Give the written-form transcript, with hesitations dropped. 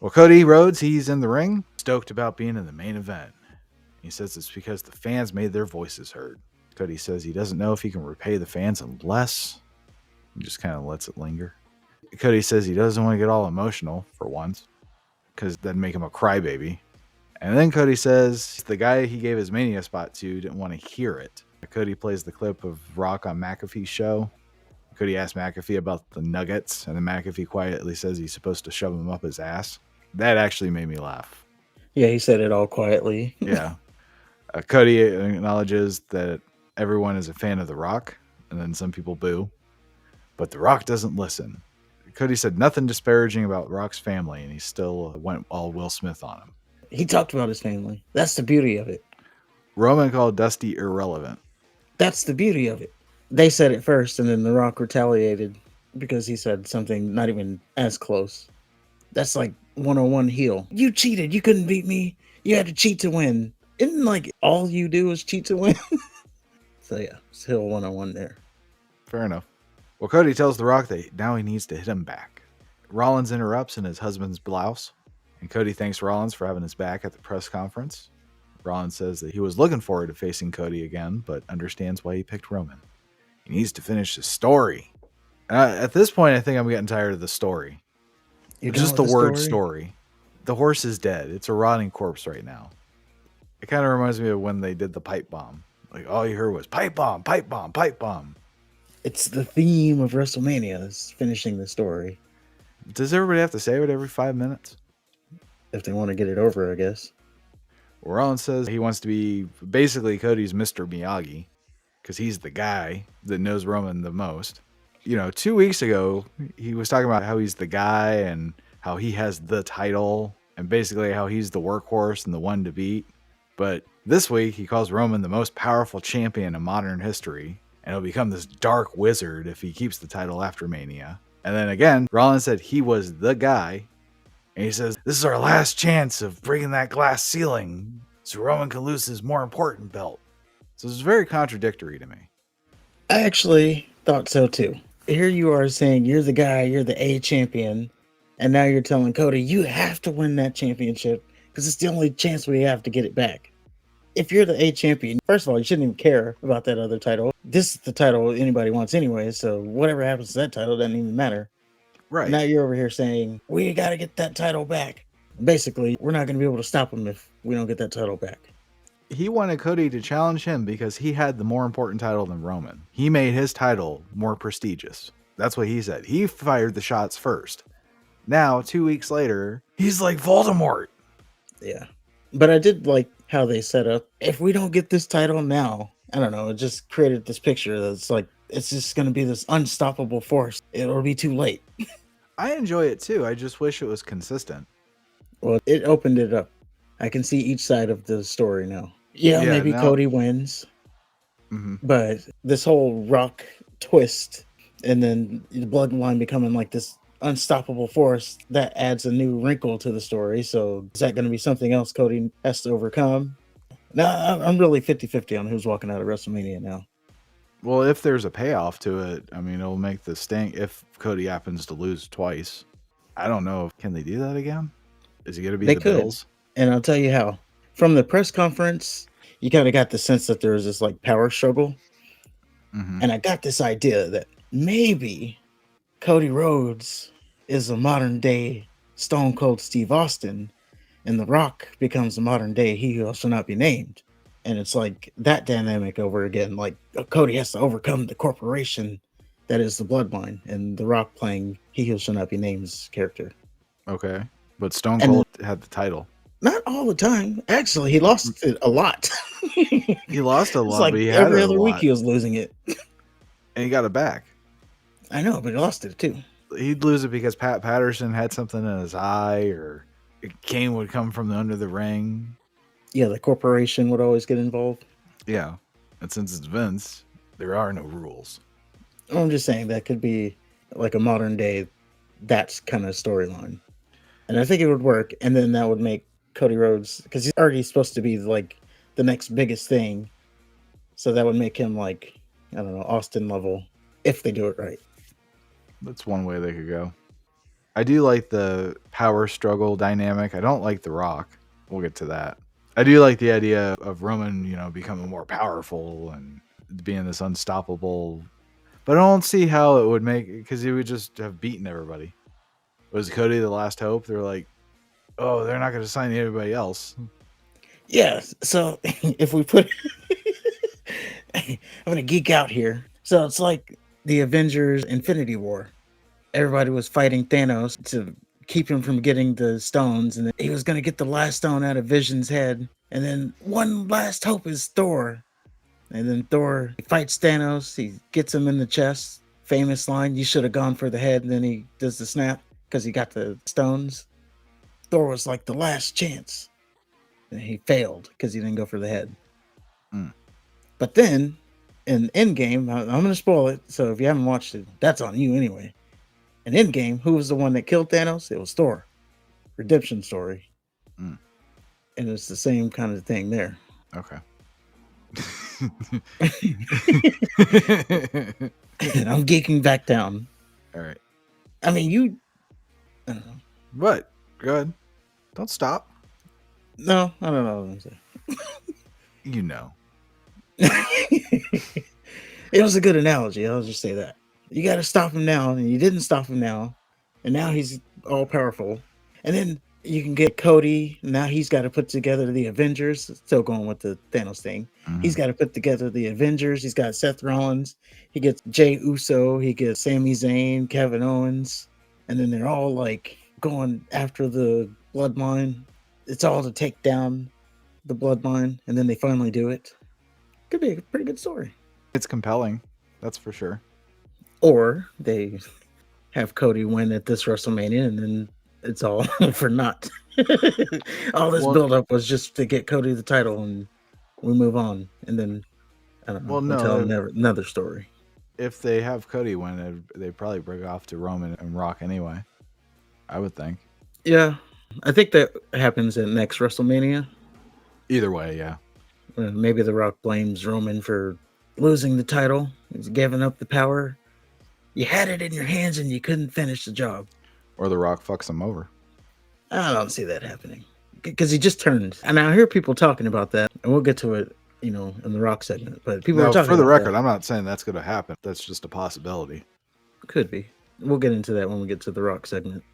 Well, Cody Rhodes, he's in the ring, stoked about being in the main event. He says it's because the fans made their voices heard. Cody says he doesn't know if he can repay the fans unless he just kind of lets it linger. Cody says he doesn't want to get all emotional for once because that'd make him a crybaby. And then Cody says the guy he gave his Mania spot to didn't want to hear it. Cody plays the clip of Rock on McAfee's show. Cody asks McAfee about the nuggets, and then McAfee quietly says he's supposed to shove them up his ass. That actually made me laugh. Yeah, he said it all quietly. Yeah. Cody acknowledges that everyone is a fan of The Rock, and then some people boo. But The Rock doesn't listen. Cody said nothing disparaging about Rock's family, and he still went all Will Smith on him. He talked about his family. That's the beauty of it. Roman called Dusty irrelevant. That's the beauty of it. They said it first, and then The Rock retaliated because he said something not even as close. That's like 101 heel. You cheated. You couldn't beat me. You had to cheat to win. Isn't like all you do is cheat to win? So yeah, it's heel 101 there. Fair enough. Well, Cody tells The Rock that now he needs to hit him back. Rollins interrupts in his husband's blouse, and Cody thanks Rollins for having his back at the press conference. Rollins says that he was looking forward to facing Cody again, but understands why he picked Roman. He needs to finish his story. At this point, I think I'm getting tired of the story. Just the word story. The horse is dead. It's a rotting corpse right now. It kind of reminds me of when they did the pipe bomb. Like, all you heard was pipe bomb, pipe bomb, pipe bomb. It's the theme of WrestleMania is finishing the story. Does everybody have to say it every 5 minutes? If they want to get it over, I guess. Rollins says he wants to be basically Cody's Mr. Miyagi because he's the guy that knows Roman the most. 2 weeks ago, he was talking about how he's the guy and how he has the title and basically how he's the workhorse and the one to beat. But this week, he calls Roman the most powerful champion in modern history, and he'll become this dark wizard if he keeps the title after Mania. And then again, Rollins said he was the guy, and he says, this is our last chance of breaking that glass ceiling so Roman can lose his more important belt. So it's very contradictory to me. I actually thought so too. Here you are saying you're the guy, you're the A champion, and now you're telling Cody you have to win that championship because it's the only chance we have to get it back. If you're the A champion, first of all, you shouldn't even care about that other title. This is the title anybody wants anyway, so whatever happens to that title doesn't even matter. Right. Now you're over here saying, we got to get that title back. Basically, we're not going to be able to stop him if we don't get that title back. He wanted Cody to challenge him because he had the more important title than Roman. He made his title more prestigious. That's what he said. He fired the shots first. Now, 2 weeks later, he's like Voldemort. Yeah. But I did like how they set up. If we don't get this title now, I don't know, it just created this picture that's like, it's just going to be this unstoppable force. It'll be too late. I enjoy it too. I just wish it was consistent. Well, it opened it up. I can see each side of the story now. Yeah, maybe now Cody wins. Mm-hmm. But this whole Rock twist and then the bloodline becoming like this unstoppable force, that adds a new wrinkle to the story. So is that going to be something else Cody has to overcome? Now, I'm really 50-50 on who's walking out of WrestleMania now. Well, if there's a payoff to it, I mean, it'll make the stink if Cody happens to lose twice. I don't know. Can they do that again? Is it going to be the Bills? And I'll tell you how. From the press conference, you kind of got the sense that there was this like power struggle. Mm-hmm. And I got this idea that maybe Cody Rhodes is a modern day Stone Cold Steve Austin, and The Rock becomes a modern day He Who Shall Not Be Named. And it's like that dynamic over again. Like Cody has to overcome the corporation that is the bloodline, and The Rock playing He Who Shall Not Be Named's character. Okay. But Stone Cold had the title. Not all the time. Actually, he lost it a lot. He lost a lot, like but he had every it other a week lot. he was losing it. And he got it back. I know, but he lost it too. He'd lose it because Pat Patterson had something in his eye, or Kane would come from under the ring. Yeah, the corporation would always get involved. Yeah. And since it's Vince, there are no rules. I'm just saying that could be like a modern day, that's kind of storyline. And I think it would work. And then that would make Cody Rhodes, because he's already supposed to be like the next biggest thing. So that would make him like, I don't know, Austin level if they do it right. That's one way they could go. I do like the power struggle dynamic. I don't like The Rock. We'll get to that. I do like the idea of Roman, becoming more powerful and being this unstoppable. But I don't see how it would make, because he would just have beaten everybody. Was Cody the last hope? They're like, oh, they're not going to sign anybody else. Yeah. So if we put, I'm going to geek out here. So it's like the Avengers Infinity War. Everybody was fighting Thanos to keep him from getting the stones, and he was going to get the last stone out of Vision's head. And then one last hope is Thor. And then Thor fights Thanos. He gets him in the chest. Famous line, you should have gone for the head. And then he does the snap because he got the stones. Thor was like the last chance. And he failed because he didn't go for the head. But then in Endgame, I'm going to spoil it. So if you haven't watched it, that's on you anyway. In Endgame, who was the one that killed Thanos? It was Thor. Redemption story. And it's the same kind of thing there. Okay. I'm geeking back down. All right. I mean, I don't know. What? Go ahead. Don't stop. No, I don't know what I'm saying. You know. It was a good analogy. I'll just say that. You got to stop him now, and you didn't stop him now. And now he's all powerful. And then you can get Cody. Now he's got to put together the Avengers. Still going with the Thanos thing. He's got to put together the Avengers. He's got Seth Rollins. He gets Jey Uso. He gets Sami Zayn, Kevin Owens. And then they're all like going after the bloodline. It's all to take down the bloodline. And then they finally do it. Could be a pretty good story. It's compelling. That's for sure. Or they have Cody win at this WrestleMania, and then it's all for naught. All this build-up was just to get Cody the title, and we move on. And then, I don't know, we'll tell another story. If they have Cody win, they probably break off to Roman and Rock anyway, I would think. Yeah, I think that happens at next WrestleMania. Either way, yeah. Maybe The Rock blames Roman for losing the title. He's giving up the power. You had it in your hands and you couldn't finish the job. Or The Rock fucks him over. I don't see that happening. Because he just turned. And I hear people talking about that. And we'll get to it, in the Rock segment. But people are talking for the about record, that. I'm not saying that's going to happen. That's just a possibility. Could be. We'll get into that when we get to the Rock segment.